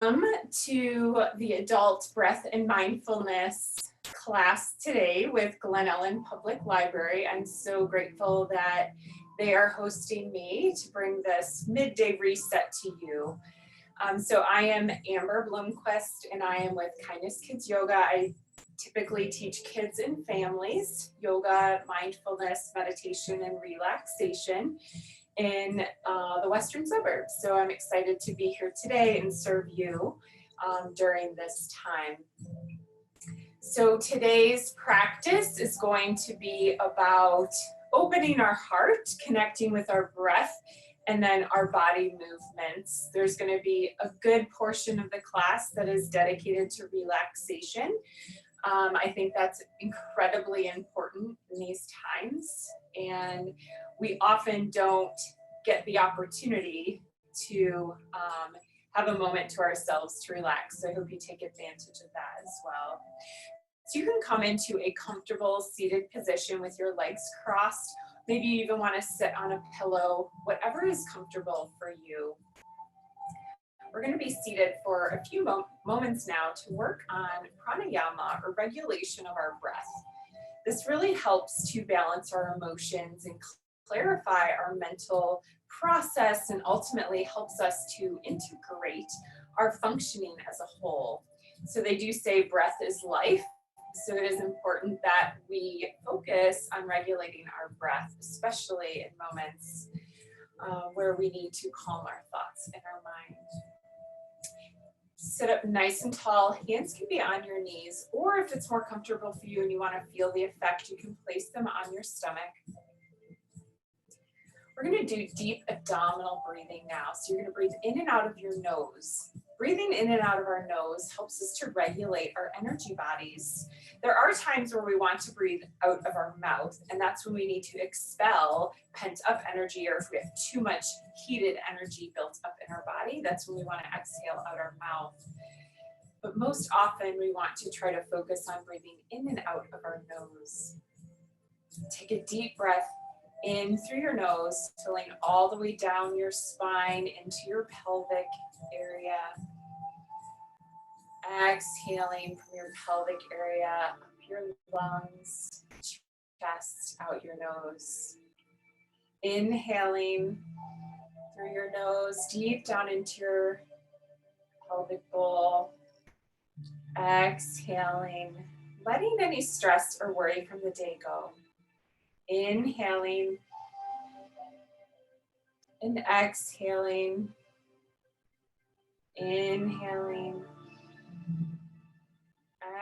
Welcome to the Adult Breath and Mindfulness class today with Glen Ellen Public Library. I'm so grateful that they are hosting me to bring this midday reset to you. So I am Amber Bloomquist and I am with Kindness Kids Yoga. I typically teach kids and families yoga, mindfulness, meditation, and relaxation in the western suburbs. So I'm excited to be here today and serve you during this time. So today's practice is going to be about opening our heart, connecting with our breath, and then our body movements. There's going to be a good portion of the class that is dedicated to relaxation. I think that's incredibly important in these times, and we often don't get the opportunity to have a moment to ourselves to relax. So I hope you take advantage of that as well. So you can come into a comfortable seated position with your legs crossed. Maybe you even want to sit on a pillow, whatever is comfortable for you. We're going to be seated for a few moments now to work on pranayama, or regulation of our breath. This really helps to balance our emotions and clarify our mental process, and ultimately helps us to integrate our functioning as a whole. So they do say breath is life. So it is important that we focus on regulating our breath, especially in moments where we need to calm our thoughts in our mind. Sit up nice and tall. Hands can be on your knees, or if it's more comfortable for you and you want to feel the effect, you can place them on your stomach. We're going to do deep abdominal breathing now. So you're going to breathe in and out of your nose. Breathing in and out of our nose helps us to regulate our energy bodies. There are times where we want to breathe out of our mouth, and that's when we need to expel pent up energy, or if we have too much heated energy built up in our body, that's when we want to exhale out our mouth. But most often we want to try to focus on breathing in and out of our nose. Take a deep breath in through your nose, filling all the way down your spine into your pelvic area. Exhaling from your pelvic area, up your lungs, chest, out your nose. Inhaling through your nose, deep down into your pelvic bowl. Exhaling, letting any stress or worry from the day go. Inhaling and exhaling. Inhaling,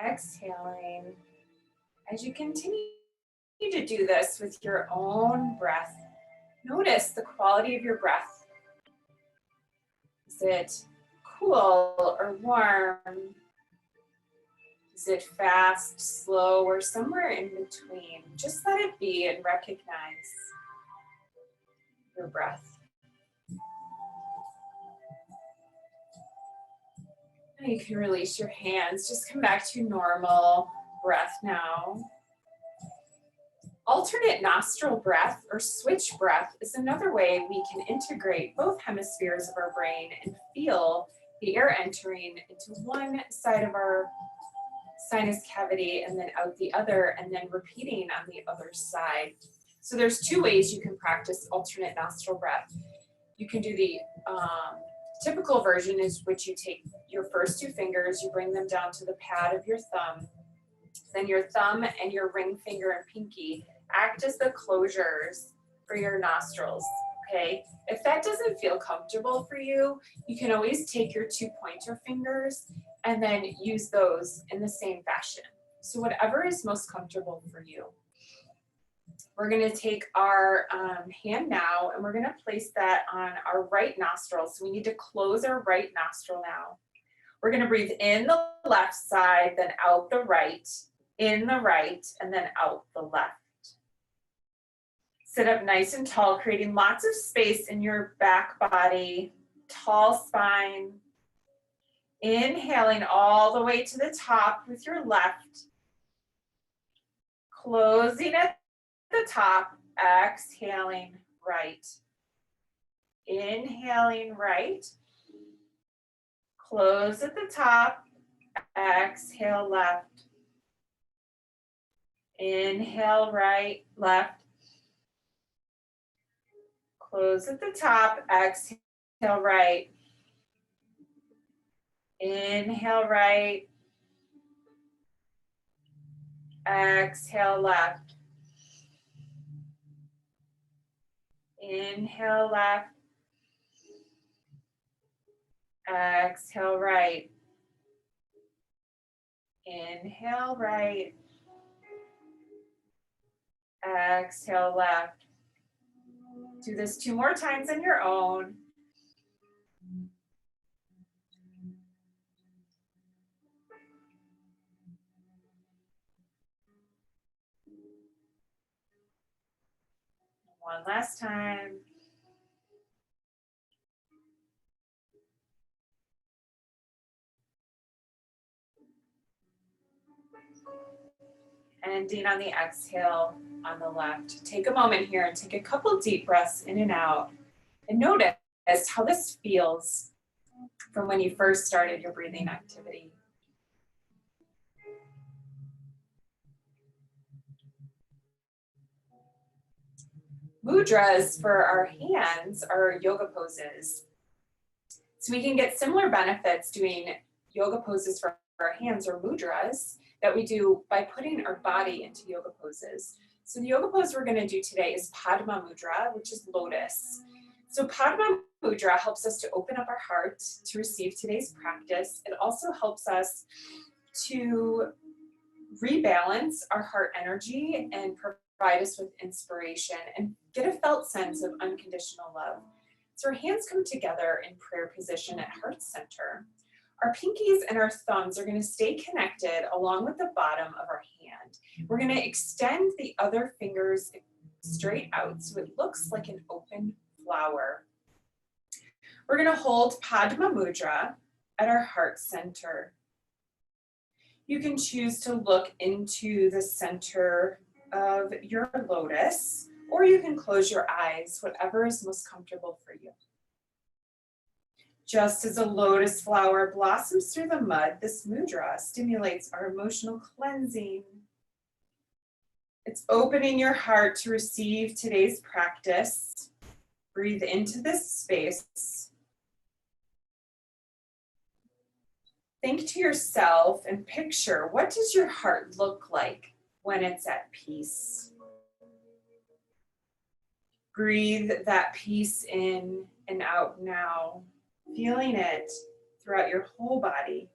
exhaling. As you continue to do this with your own breath, notice the quality of your breath. Is it cool or warm? Is it fast, slow, or somewhere in between? Just let it be and recognize your breath. Now you can release your hands. Just come back to normal breath now. Alternate nostril breath, or switch breath, is another way we can integrate both hemispheres of our brain and feel the air entering into one side of our sinus cavity and then out the other, and then repeating on the other side. So there's two ways you can practice alternate nostril breath. You can do the typical version, is which you take your first two fingers, you bring them down to the pad of your thumb. Then your thumb and your ring finger and pinky act as the closures for your nostrils, okay? If that doesn't feel comfortable for you, you can always take your two pointer fingers and then use those in the same fashion. So whatever is most comfortable for you. We're going to take our hand now, and we're going to place that on our right nostril. So we need to close our right nostril now. We're going to breathe in the left side, then out the right, in the right, and then out the left. Sit up nice and tall, creating lots of space in your back body, tall spine. Inhaling all the way to the top with your left. Closing at the top, exhaling right. Inhaling right. Close at the top. Exhale left. Inhale right, left. Close at the top. Exhale right. Inhale right. Exhale left. Inhale left. Exhale right. Inhale right. Exhale left. Do this 2 more times on your own. One last time. Ending on the exhale on the left. Take a moment here and take a couple deep breaths in and out. And notice how this feels from when you first started your breathing activity. Mudras for our hands are yoga poses. So we can get similar benefits doing yoga poses for our hands or mudras that we do by putting our body into yoga poses. So the yoga pose we're going to do today is Padma Mudra, which is lotus. So Padma Mudra helps us to open up our heart to receive today's practice. It also helps us to rebalance our heart energy and provide us with inspiration and get a felt sense of unconditional love. So our hands come together in prayer position at heart center. Our pinkies and our thumbs are going to stay connected along with the bottom of our hand. We're going to extend the other fingers straight out so it looks like an open flower. We're going to hold Padma Mudra at our heart center. You can choose to look into the center of your lotus, or you can close your eyes, whatever is most comfortable for you. Just as a lotus flower blossoms through the mud, this mudra stimulates our emotional cleansing. It's opening your heart to receive today's practice. Breathe into this space. Think to yourself and picture, what does your heart look like when it's at peace? Breathe that peace in and out now, feeling it throughout your whole body.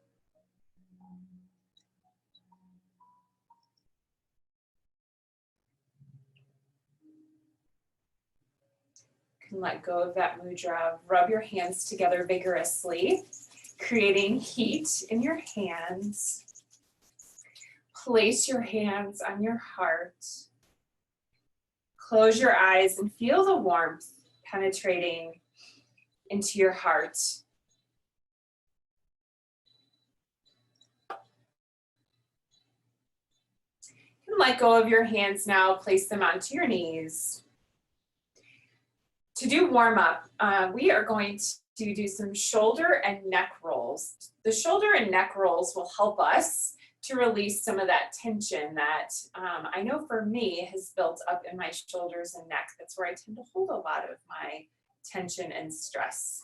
You can let go of that mudra. Rub your hands together vigorously, creating heat in your hands. Place your hands on your heart. Close your eyes and feel the warmth penetrating into your heart. You can let go of your hands now, place them onto your knees. To do warm up, we are going to do some shoulder and neck rolls. The shoulder and neck rolls will help us to release some of that tension that I know for me has built up in my shoulders and neck. That's where I tend to hold a lot of my tension and stress.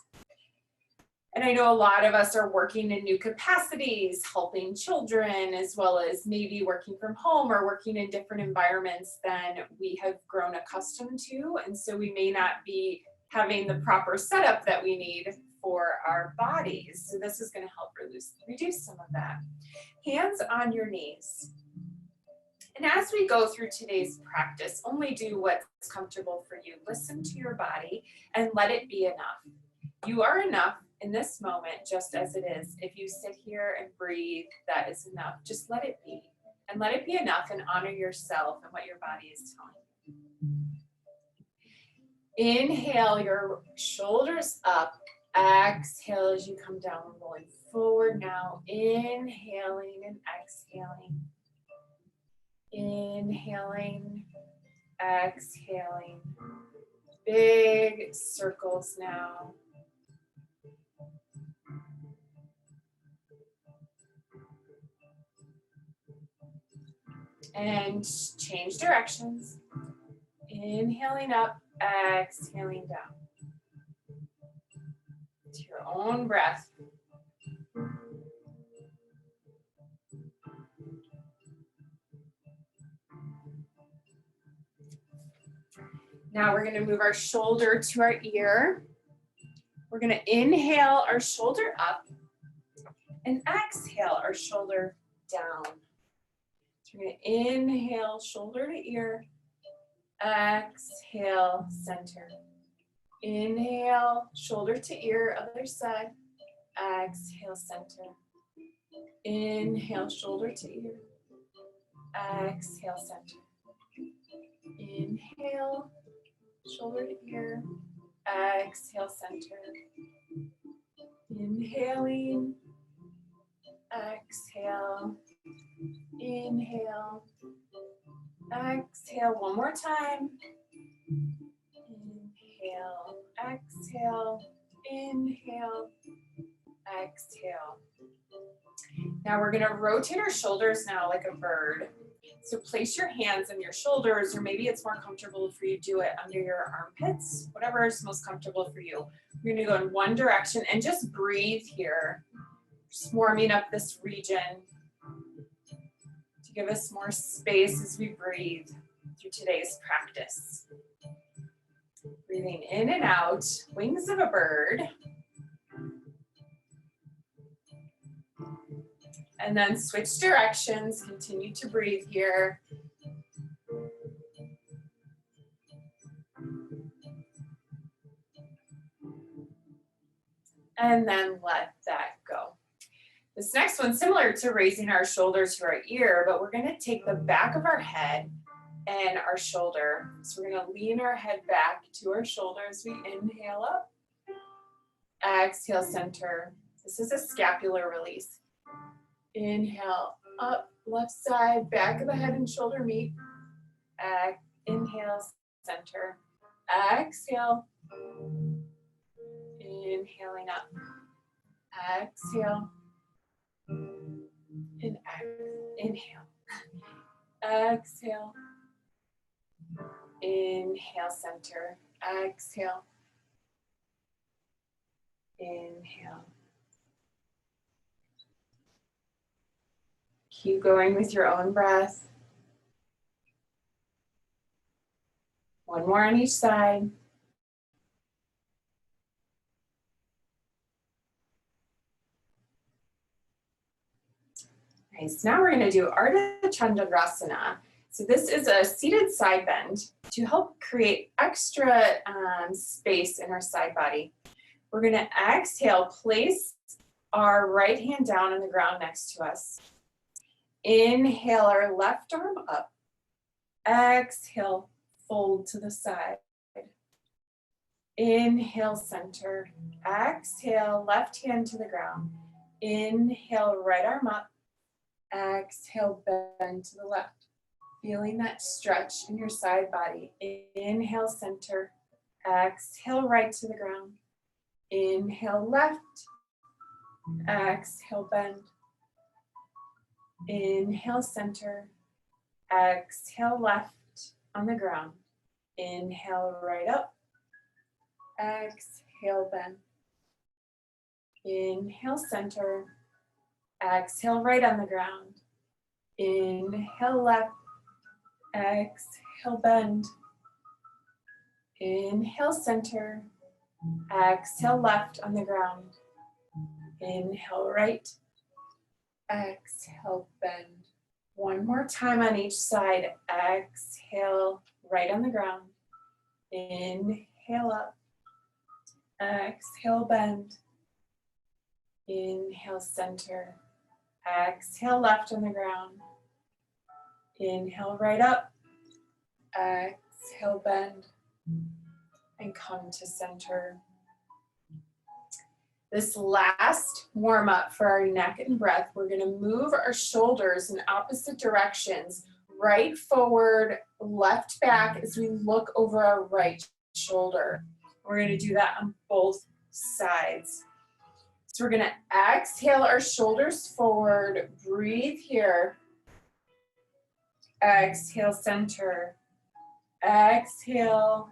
And I know a lot of us are working in new capacities, helping children, as well as maybe working from home or working in different environments than we have grown accustomed to. And so we may not be having the proper setup that we need for our bodies. So this is going to help reduce some of that. Hands on your knees. And as we go through today's practice, only do what's comfortable for you. Listen to your body and let it be enough. You are enough in this moment, just as it is. If you sit here and breathe, that is enough. Just let it be. And let it be enough and honor yourself and what your body is telling you. Inhale your shoulders up. Exhale as you come down, rolling forward now. Inhaling and exhaling. Inhaling, exhaling. Big circles now. And change directions. Inhaling up, exhaling down. To your own breath. Now we're going to move our shoulder to our ear. We're going to inhale our shoulder up and exhale our shoulder down. So we're going to inhale shoulder to ear, exhale center. Inhale shoulder to ear, other side, exhale center. Inhale shoulder to ear, exhale center. Inhale shoulder to ear, exhale center. Inhaling, exhale, inhale, exhale. One more time. Inhale, exhale, inhale, exhale. Now we're going to rotate our shoulders now like a bird. So place your hands on your shoulders, or maybe it's more comfortable for you to do it under your armpits, whatever is most comfortable for you. We're going to go in one direction and just breathe here, just warming up this region to give us more space as we breathe through today's practice. Breathing in and out, wings of a bird. And then switch directions, continue to breathe here. And then let that go. This next one's similar to raising our shoulders to our ear, but we're gonna take the back of our head and our shoulder. So we're gonna lean our head back to our shoulder as we inhale up. Exhale, center. This is a scapular release. Inhale, up, left side, back of the head and shoulder meet. Inhale, center. Exhale. Inhaling up. Exhale. And inhale. Exhale. Inhale, center. Exhale. Inhale. Keep going with your own breath. One more on each side. Nice. Now we're going to do Ardha Chandrasana. So this is a seated side bend to help create extra space in our side body. We're going to exhale, place our right hand down on the ground next to us. Inhale our left arm up. Exhale, fold to the side. Inhale, center. Exhale, left hand to the ground. Inhale, right arm up. Exhale, bend to the left. Feeling that stretch in your side body. Inhale, center. Exhale, right to the ground. Inhale, left. Exhale, bend. Inhale, center. Exhale, left on the ground. Inhale, right up. Exhale, bend. Inhale, center. Exhale, right on the ground. Inhale, left. Exhale, bend. Inhale, center. Exhale, left on the ground. Inhale, right. Exhale, bend. One more time on each side. Exhale, right on the ground. Inhale up. Exhale, bend. Inhale, center. Exhale, left on the ground. Inhale, right up. Exhale, bend. And come to center. This last warm up for our neck and breath, we're going to move our shoulders in opposite directions, right forward, left back as we look over our right shoulder. We're going to do that on both sides. So we're going to exhale our shoulders forward, breathe here. Exhale, center. Exhale,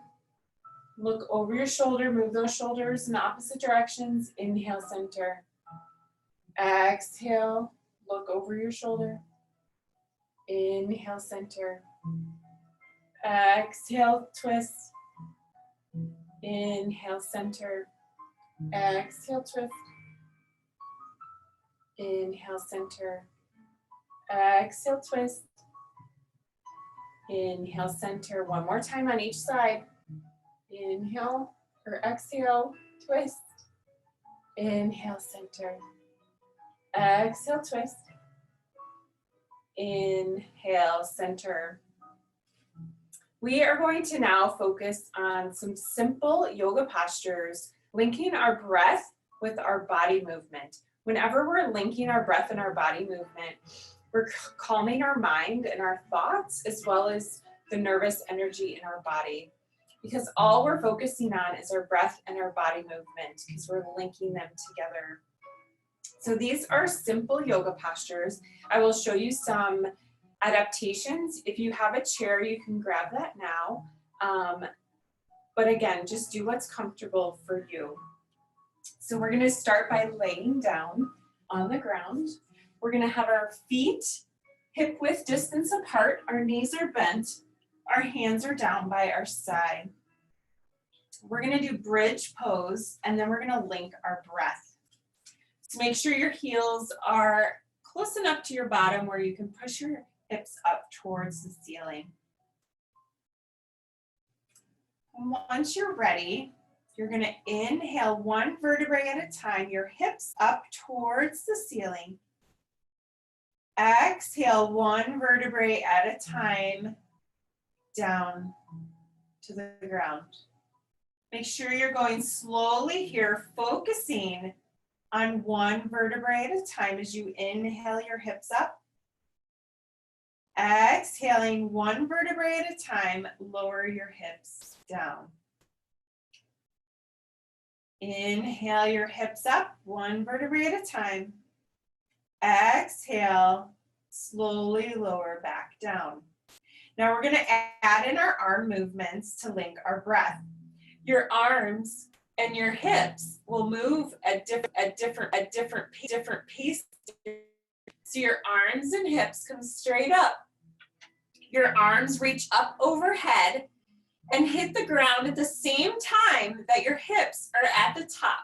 look over your shoulder, move those shoulders in opposite directions. Inhale, center. Exhale, look over your shoulder. Inhale, center. Exhale, twist. Inhale, center. Exhale, twist. Inhale, center. Exhale, twist. Inhale, center. One more time on each side. Inhale or exhale, twist. Inhale, center. Exhale, twist. Inhale, center. We are going to now focus on some simple yoga postures, linking our breath with our body movement. Whenever we're linking our breath and our body movement, we're calming our mind and our thoughts, as well as the nervous energy in our body. Because all we're focusing on is our breath and our body movement, because we're linking them together. So these are simple yoga postures. I will show you some adaptations. If you have a chair, you can grab that now. But again, just do what's comfortable for you. So we're gonna start by laying down on the ground. We're gonna have our feet hip width distance apart. Our knees are bent. Our hands are down by our side. We're gonna do bridge pose, and then we're gonna link our breath. So make sure your heels are close enough to your bottom where you can push your hips up towards the ceiling. And once you're ready, you're gonna inhale one vertebrae at a time, your hips up towards the ceiling. Exhale one vertebrae at a time, down to the ground. Make sure you're going slowly here, focusing on one vertebrae at a time as you inhale your hips up. Exhaling one vertebrae at a time, lower your hips down. Inhale your hips up, one vertebrae at a time. Exhale, slowly lower back down. Now we're going to add in our arm movements to link our breath. Your arms and your hips will move at different pace. So your arms and hips come straight up. Your arms reach up overhead and hit the ground at the same time that your hips are at the top.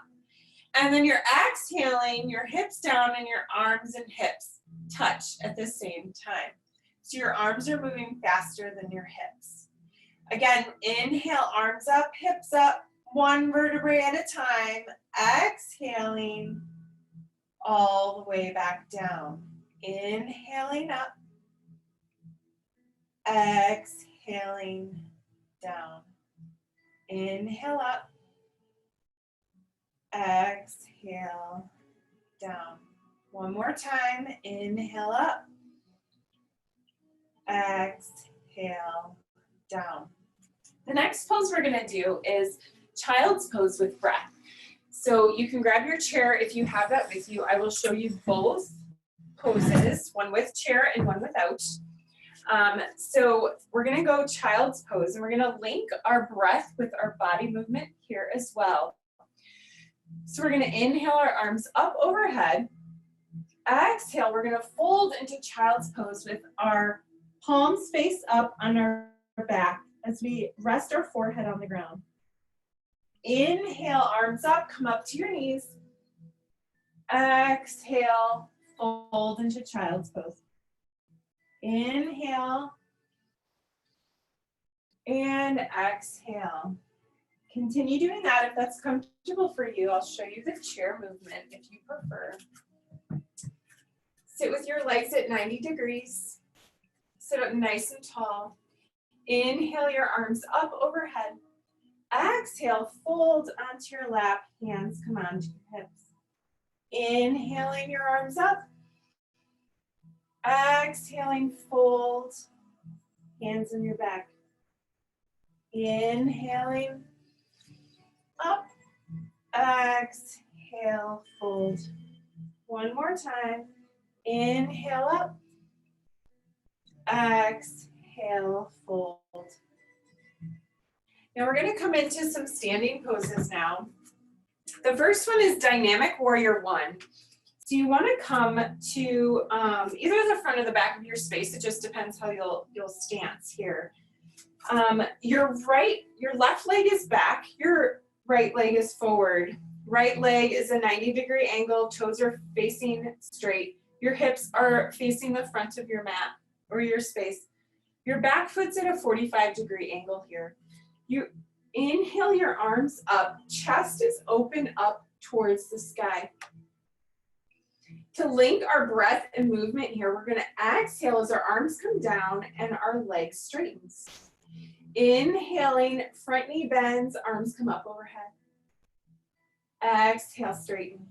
And then you're exhaling your hips down and your arms and hips touch at the same time. So your arms are moving faster than your hips. Again, inhale, arms up, hips up, one vertebrae at a time. Exhaling all the way back down. Inhaling up. Exhaling down. Inhale up. Exhale down. One more time. Inhale up. Exhale down. The next pose we're going to do is child's pose with breath. So you can grab your chair if you have that with you. I will show you both poses, one with chair and one without. So we're going to go child's pose, and we're going to link our breath with our body movement here as well. So we're going to inhale our arms up overhead. Exhale, we're going to fold into child's pose with our palms face up on our back as we rest our forehead on the ground. Inhale, arms up, come up to your knees. Exhale, fold into child's pose. Inhale and exhale. Continue doing that if that's comfortable for you. I'll show you the chair movement if you prefer. Sit with your legs at 90 degrees. Sit up nice and tall. Inhale your arms up overhead. Exhale, fold onto your lap. Hands come onto your hips. Inhaling your arms up. Exhaling, fold. Hands in your back. Inhaling. Up. Exhale, fold. One more time. Inhale up. Exhale, fold. Now we're going to come into some standing poses now. The first one is Dynamic Warrior 1. So you want to come to either the front or the back of your space. It just depends how you'll stance here. Your left leg is back. Your right leg is forward. Right leg is a 90-degree angle. Toes are facing straight. Your hips are facing the front of your mat or your space. Your back foot's at a 45-degree angle here. You inhale your arms up. Chest is open up towards the sky. To link our breath and movement here, we're going to exhale as our arms come down and our legs straightens. Inhaling, front knee bends, arms come up overhead. Exhale, straighten.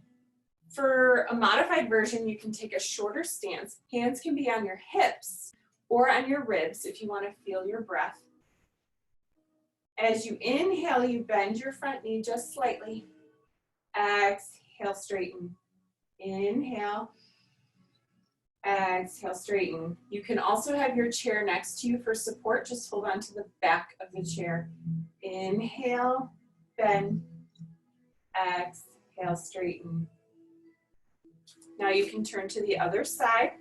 For a modified version, you can take a shorter stance. Hands can be on your hips or on your ribs if you want to feel your breath. As you inhale, you bend your front knee just slightly. Exhale, straighten. Inhale. Exhale, straighten. You can also have your chair next to you for support. Just hold on to the back of the chair. Inhale, bend. Exhale, straighten. Now you can turn to the other side.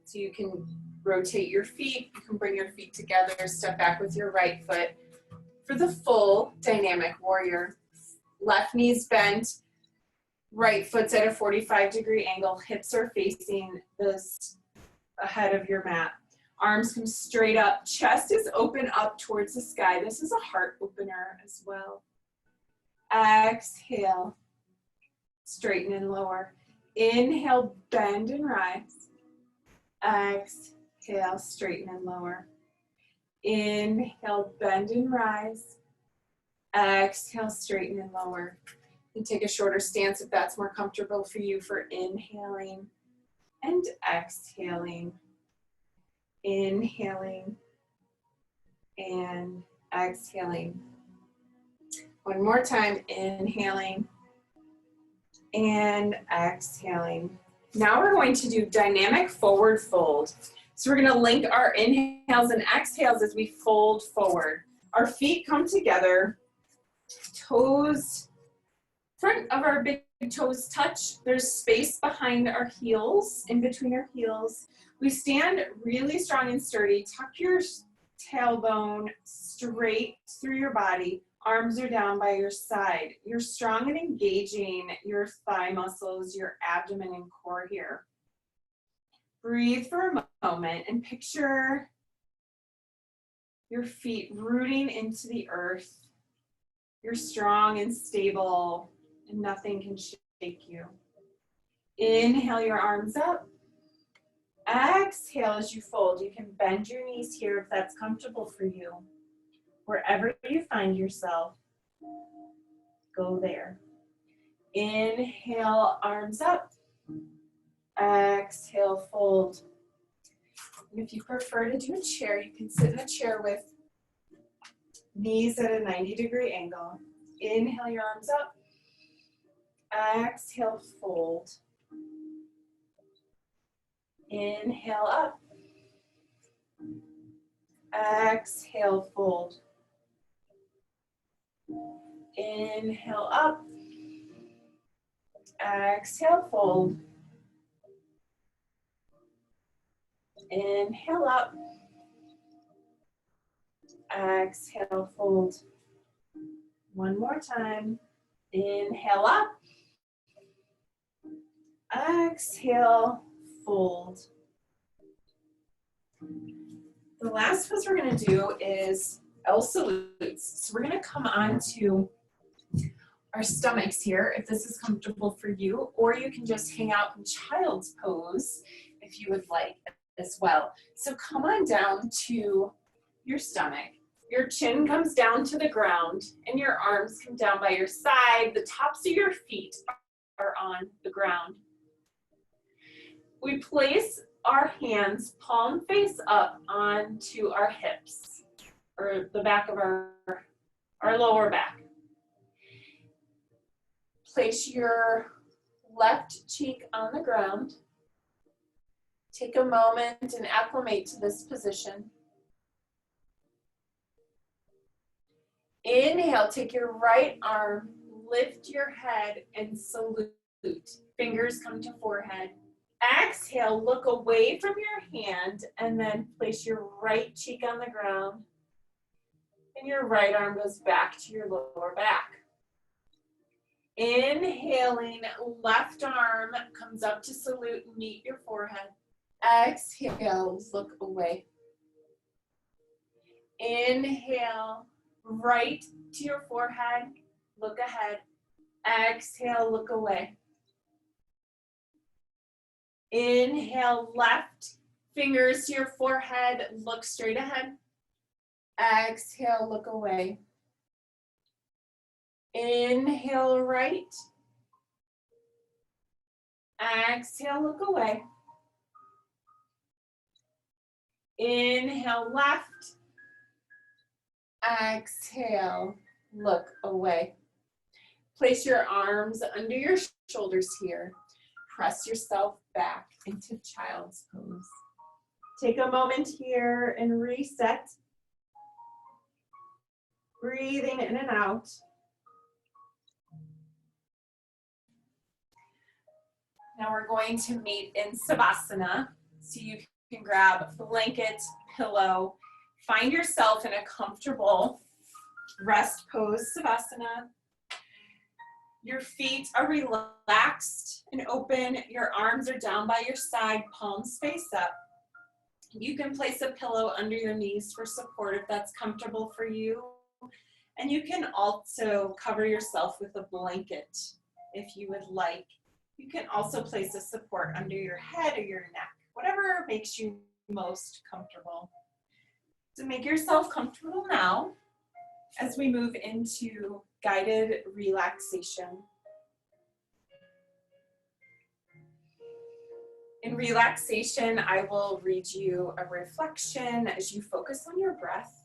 So you can rotate your feet. You can bring your feet together, step back with your right foot. For the full Dynamic Warrior, left knee's bent, right foot's at a 45-degree angle, hips are facing this ahead of your mat. Arms come straight up, chest is open up towards the sky. This is a heart opener as well. Exhale, straighten and lower. Inhale, bend and rise. Exhale, straighten and lower. Inhale, bend and rise. Exhale, straighten and lower. And take a shorter stance if that's more comfortable for you for inhaling and exhaling. Inhaling and exhaling. One more time, inhaling and exhaling. Now we're going to do dynamic forward fold. So we're going to link our inhales and exhales as we fold forward. Our feet come together, toes, front of our big toes touch. There's space behind our heels, in between our heels. We stand really strong and sturdy. Tuck your tailbone straight through your body. Arms are down by your side. You're strong and engaging your thigh muscles, your abdomen and core here. Breathe for a moment and picture your feet rooting into the earth. You're strong and stable and nothing can shake you. Inhale your arms up. Exhale as you fold. You can bend your knees here if that's comfortable for you. Wherever you find yourself, go there. Inhale, arms up. Exhale, fold. And if you prefer to do a chair, you can sit in a chair with knees at a 90-degree angle. Inhale your arms up. Exhale, fold. Inhale up. Exhale, fold. Inhale up. Exhale, fold. Inhale up. Exhale, fold. One more time. Inhale up. Exhale, fold. The last pose we're going to do is L salutes. So we're going to come on to our stomachs here if this is comfortable for you, or you can just hang out in child's pose if you would like as well. So come on down to your stomach. Your chin comes down to the ground and your arms come down by your side. The tops of your feet are on the ground. We place our hands palm face up onto our hips or the back of our lower back. Place your left cheek on the ground Take a moment and acclimate to this position. Inhale, take your right arm, lift your head and salute. Fingers come to forehead. Exhale, look away from your hand and then place your right cheek on the ground. And your right arm goes back to your lower back. Inhaling, left arm comes up to salute and meet your forehead. Exhale, look away. Inhale, right to your forehead, look ahead. Exhale, look away. Inhale, left, fingers to your forehead, look straight ahead. Exhale, look away. Inhale, right. Exhale, look away. Inhale, left. Exhale, look away. Place your arms under your shoulders here. Press yourself back into child's pose. Take a moment here and reset. Breathing in and out. Now we're going to meet in Savasana. So you can grab a blanket, pillow, find yourself in a comfortable rest pose, Savasana. Your feet are relaxed and open. Your arms are down by your side, palms face up. You can place a pillow under your knees for support if that's comfortable for you. And you can also cover yourself with a blanket if you would like. You can also place a support under your head or your neck, whatever makes you most comfortable. So make yourself comfortable now as we move into guided relaxation. In relaxation, I will read you a reflection as you focus on your breath.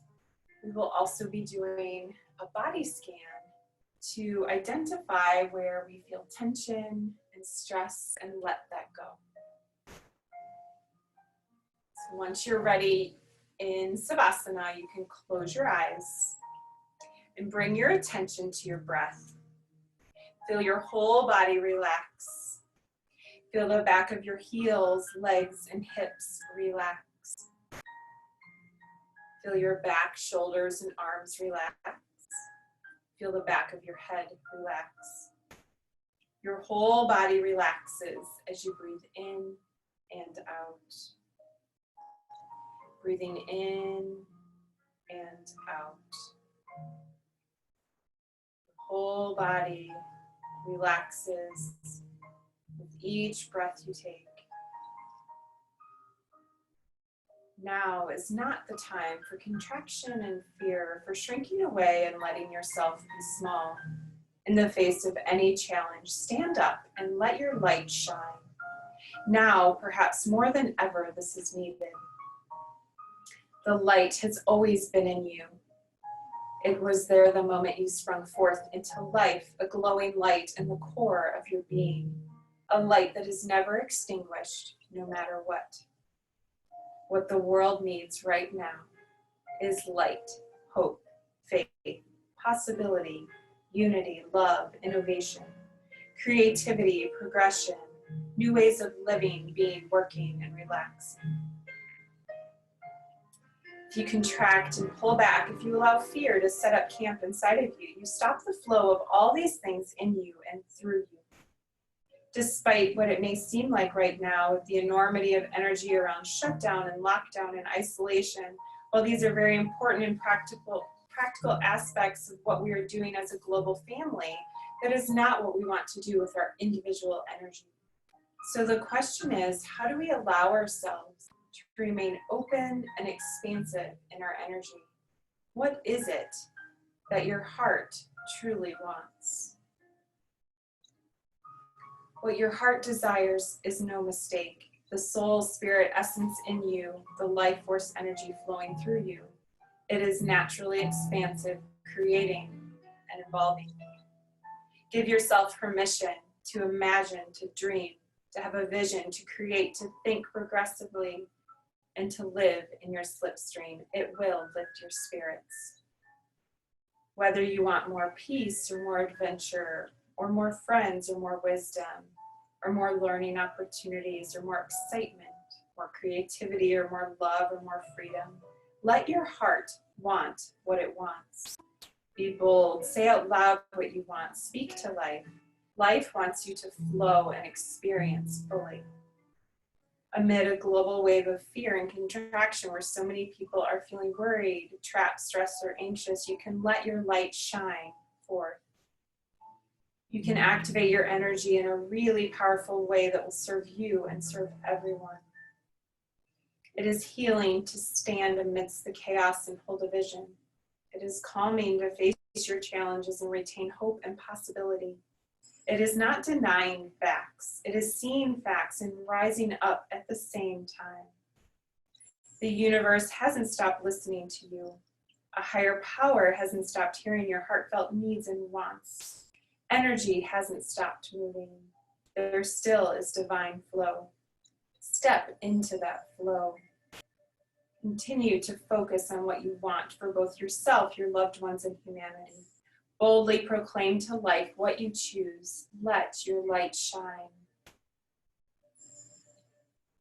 We will also be doing a body scan to identify where we feel tension and stress and let that go. So once you're ready in Savasana, you can close your eyes and bring your attention to your breath. Feel your whole body relax. Feel the back of your heels, legs, and hips relax. Feel your back, shoulders, and arms relax. Feel the back of your head relax. Your whole body relaxes as you breathe in and out. Breathing in and out. The whole body relaxes with each breath you take. Now is not the time for contraction and fear, for shrinking away and letting yourself be small. In the face of any challenge, stand up and let your light shine. Now, perhaps more than ever, this is needed. The light has always been in you. It was there the moment you sprung forth into life, a glowing light in the core of your being, a light that is never extinguished, no matter what. What the world needs right now is light, hope, faith, possibility, unity, love, innovation, creativity, progression, new ways of living, being, working, and relaxing. If you contract and pull back, if you allow fear to set up camp inside of you, you stop the flow of all these things in you and through you. Despite what it may seem like right now, with the enormity of energy around shutdown and lockdown and isolation, while these are very important and practical aspects of what we are doing as a global family, that is not what we want to do with our individual energy. So the question is, how do we allow ourselves to remain open and expansive in our energy? What is it that your heart truly wants? What your heart desires is no mistake. The soul, spirit, essence in you, the life force energy flowing through you. It is naturally expansive, creating and evolving. Give yourself permission to imagine, to dream, to have a vision, to create, to think progressively, and to live in your slipstream. It will lift your spirits. Whether you want more peace or more adventure, or more friends or more wisdom, or more learning opportunities or more excitement, more creativity or more love or more freedom, let your heart want what it wants. Be bold, say out loud what you want, speak to life. Life wants you to flow and experience fully. Amid a global wave of fear and contraction where so many people are feeling worried, trapped, stressed, or anxious, you can let your light shine forth. You can activate your energy in a really powerful way that will serve you and serve everyone. It is healing to stand amidst the chaos and hold a vision. It is calming to face your challenges and retain hope and possibility. It is not denying facts. It is seeing facts and rising up at the same time. The universe hasn't stopped listening to you. A higher power hasn't stopped hearing your heartfelt needs and wants. Energy hasn't stopped moving. There still is divine flow. Step into that flow. Continue to focus on what you want for both yourself, your loved ones, and humanity. Boldly proclaim to life what you choose. Let your light shine.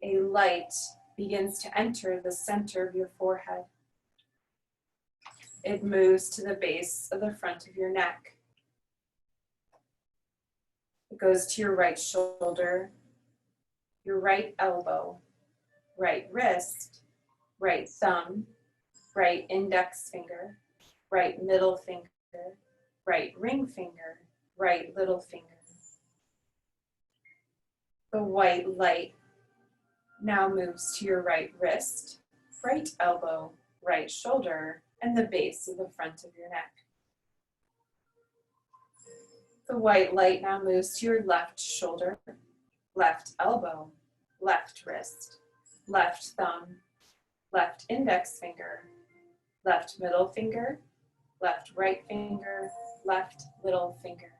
A light begins to enter the center of your forehead. It moves to the base of the front of your neck. It goes to your right shoulder, your right elbow, right wrist, right thumb, right index finger, right middle finger, right ring finger, right little finger. The white light now moves to your right wrist, right elbow, right shoulder, and the base of the front of your neck. The white light now moves to your left shoulder, left elbow, left wrist, left thumb, left index finger, left middle finger, left right finger, left little finger.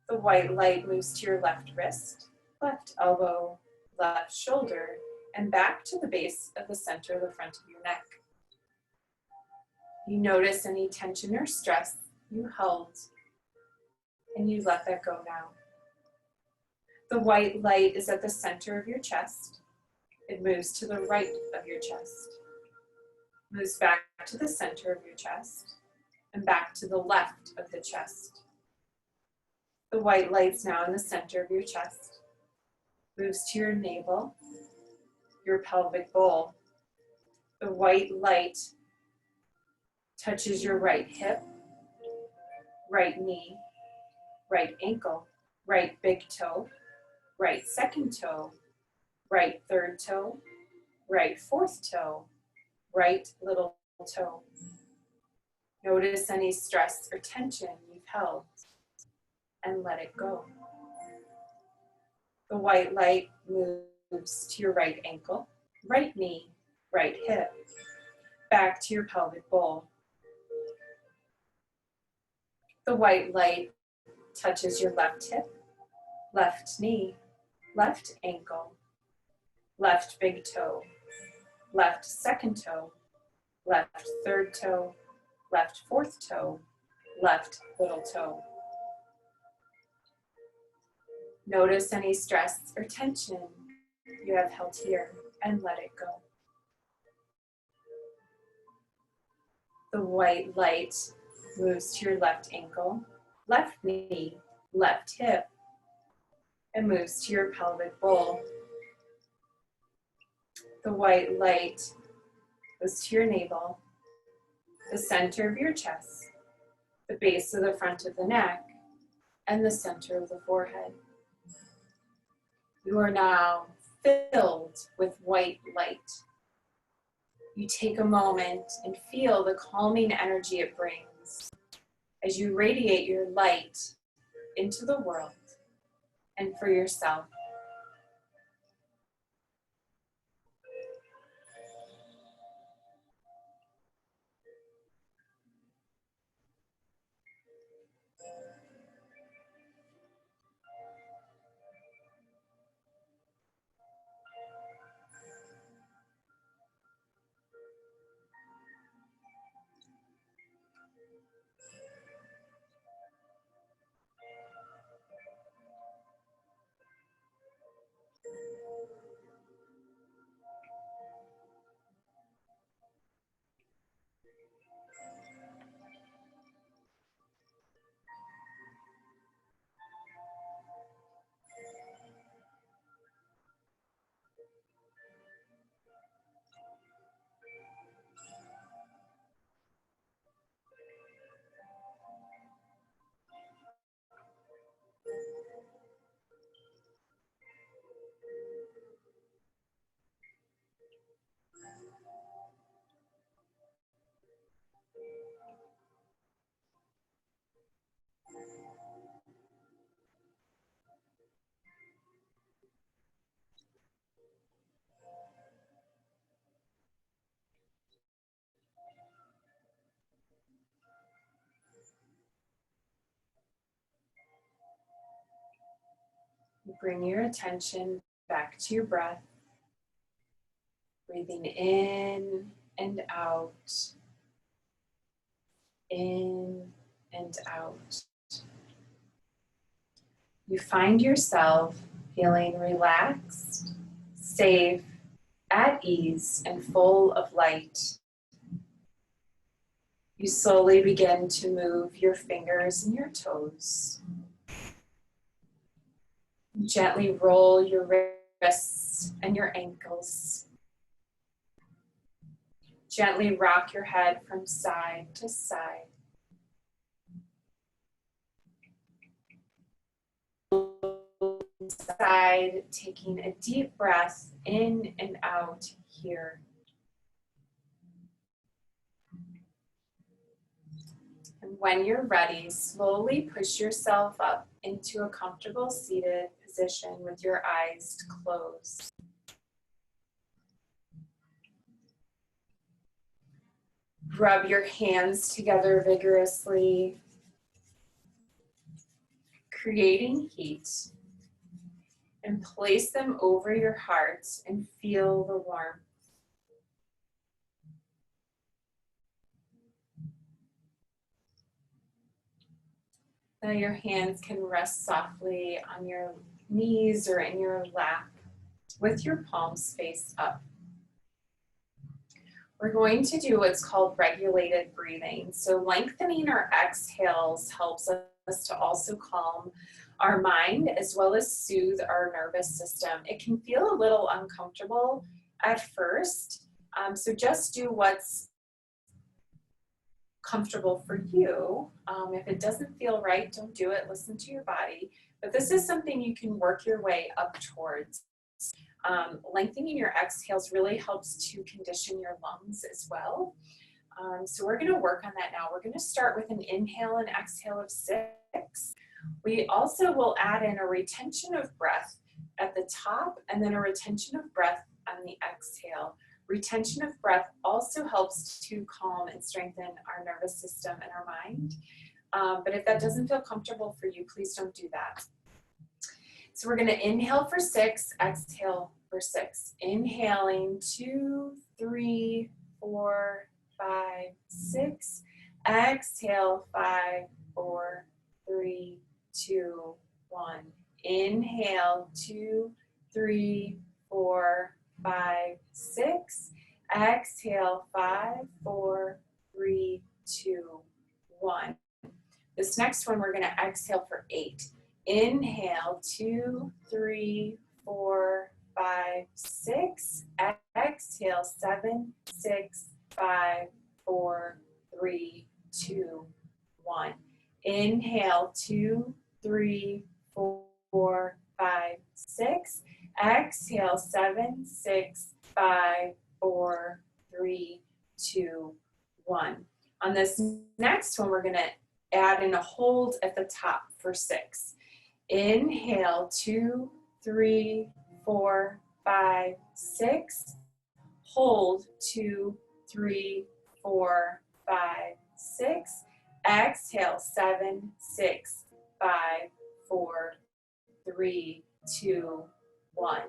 The white light moves to your left wrist, left elbow, left shoulder, and back to the base of the center of the front of your neck. You notice any tension or stress you held, and you let that go now. The white light is at the center of your chest. It moves to the right of your chest, moves back to the center of your chest, and back to the left of the chest. The white light's now in the center of your chest, moves to your navel, your pelvic bowl. The white light touches your right hip, right knee, right ankle, right big toe, right second toe, right third toe, right fourth toe, right little toe. Notice any stress or tension you've held and let it go. The white light moves to your right ankle, right knee, right hip, back to your pelvic bowl. The white light touches your left hip, left knee, left ankle, left big toe, left second toe, left third toe, left fourth toe, left little toe. Notice any stress or tension you have held here and let it go. The white light moves to your left ankle, left knee, left hip, and moves to your pelvic bowl. The white light goes to your navel, the center of your chest, the base of the front of the neck, and the center of the forehead. You are now filled with white light. You take a moment and feel the calming energy it brings as you radiate your light into the world and for yourself. Bring your attention back to your breath, breathing in and out, in and out. You find yourself feeling relaxed, safe, at ease, and full of light. You slowly begin to move your fingers and your toes. Gently roll your wrists and your ankles. Gently rock your head from side to side. Side, taking a deep breath in and out here. And when you're ready, slowly push yourself up into a comfortable seated position with your eyes closed. Rub your hands together vigorously, creating heat, and place them over your heart and feel the warmth. Now your hands can rest softly on your knees or in your lap with your palms face up. We're going to do what's called regulated breathing. So lengthening our exhales helps us to also calm our mind as well as soothe our nervous system. It can feel a little uncomfortable at first, so just do what's comfortable for you. If it doesn't feel right, don't do it. Listen to your body. But this is something you can work your way up towards. Lengthening your exhales really helps to condition your lungs as well. So we're going to work on that now. We're going to start with an inhale and exhale of 6. We also will add in a retention of breath at the top and then a retention of breath on the exhale. Retention of breath also helps to calm and strengthen our nervous system and our mind. But if that doesn't feel comfortable for you, please don't do that. So we're going to inhale for 6, exhale for 6. Inhaling 2, 3, 4, 5, 6. Exhale 5, 4, 3, 2, 1. Inhale 2, 3, 4, 5, 6. Exhale 5, 4, 3, 2, 1. This next one we're going to exhale for 8. Inhale 2, 3, 4, 5, 6. Exhale 7, 6, 5, 4, 3, 2, 1. Inhale 2, 3, 4, 5, 6. Exhale 7, 6, 5, 4, 3, 2, 1. On this next one, we're going to add in a hold at the top for 6. Inhale 2, 3, 4, 5, 6. Hold 2, 3, 4, 5, 6. Exhale 7, 6, 5, 4, 3, 2, 1.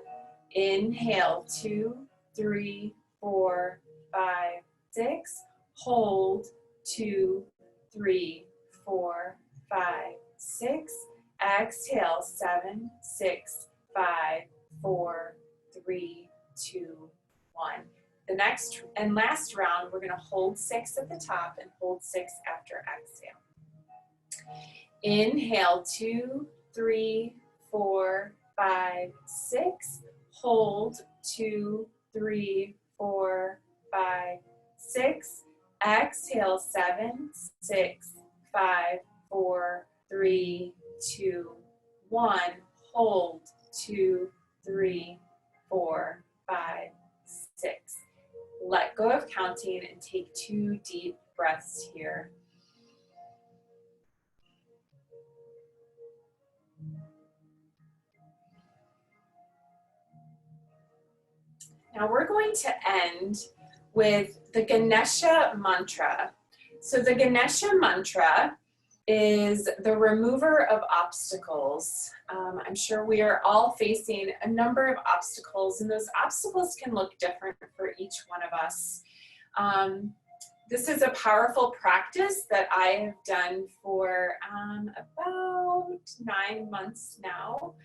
Inhale 2, 3, 4, 5, 6. Hold 2, 3, 4, 5, 6. Exhale 7, 6, 5, 4, 3, 2, 1. The next and last round, we're going to hold 6 at the top and hold 6 after exhale. Inhale 2, 3, 4, 5, 6. Hold 2, 3, 4, 5, 6. Exhale 7, 6, 5, 4, 3, 2, 1. Hold 2, 3, 4, 5, 6. Let go of counting and take 2 deep breaths here. Now we're going to end with the Ganesha mantra. So the Ganesha mantra is the remover of obstacles. I'm sure we are all facing a number of obstacles, and those obstacles can look different for each one of us. This is a powerful practice that I have done for about 9 months now.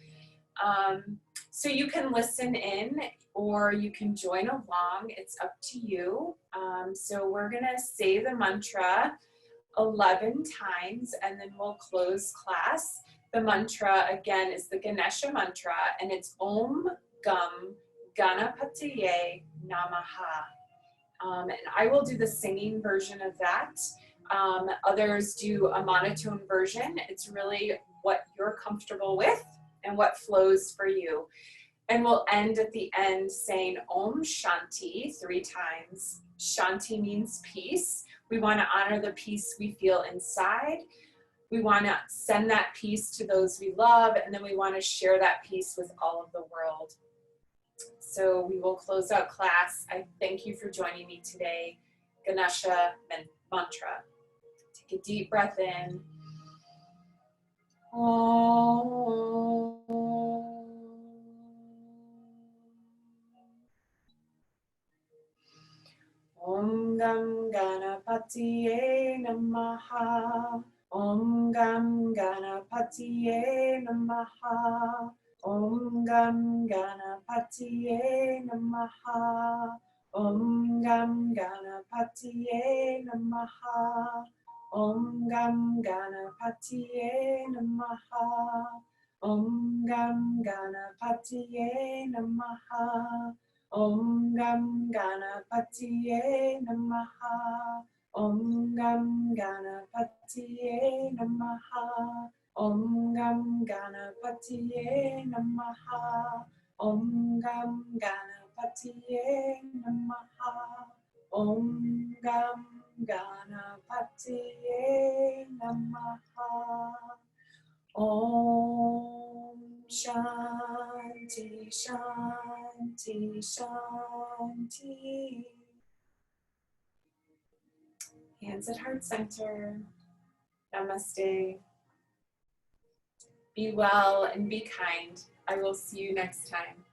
So you can listen in or you can join along. It's up to you. So we're going to say the mantra 11 times and then we'll close class. The mantra again is the Ganesha mantra, and it's Om Gam Ganapataye Namaha. And I will do the singing version of that. Others do a monotone version. It's really what you're comfortable with and what flows for you. And we'll end at the end saying Om Shanti 3 times. Shanti means peace. We want to honor the peace we feel inside. We want to send that peace to those we love, and then we want to share that peace with all of the world. So we will close out class. I thank you for joining me today. Ganesha mantra. Take a deep breath in. Om Gam Ganapatiye Namaha. Om Gam Ganapatiye Namaha. Om Gam Ganapatiye Namaha. Om Gam Ganapatiye Namaha. Om Gam Ganapatiye Namaha. Om Gam Ganapatiye Namaha. Om Gam Ganapatiye Namaha. Om Gam Ganapatiye Namaha. Om Gam Ganapatiye Namaha. Om Gam Ganapatiye Namaha. Om Gam Ganapatiye Namaha. Om Shanti Shanti Shanti. Hands at heart center. Namaste. Be well and be kind. I will see you next time.